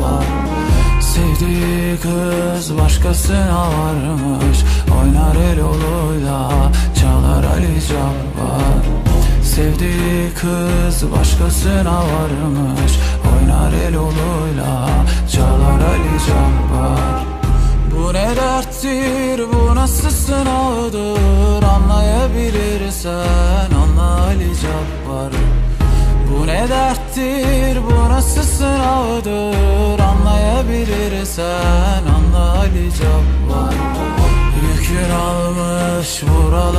Cabbar. Sevdiği kız başkasına varmış, oynar el oluyla çalar Ali Cabbar. Sevdiği kız başkasına varmış, oynar el oluyla çalar Ali Cabbar. Bu ne derttir, bu nasıl sınavdır, anlayabilirsen anla Ali Cabbar. Bu ne derttir, bu nasıl sınavdır, anlayabilirsen anla Ali Cabbar. Yükün almış buralar.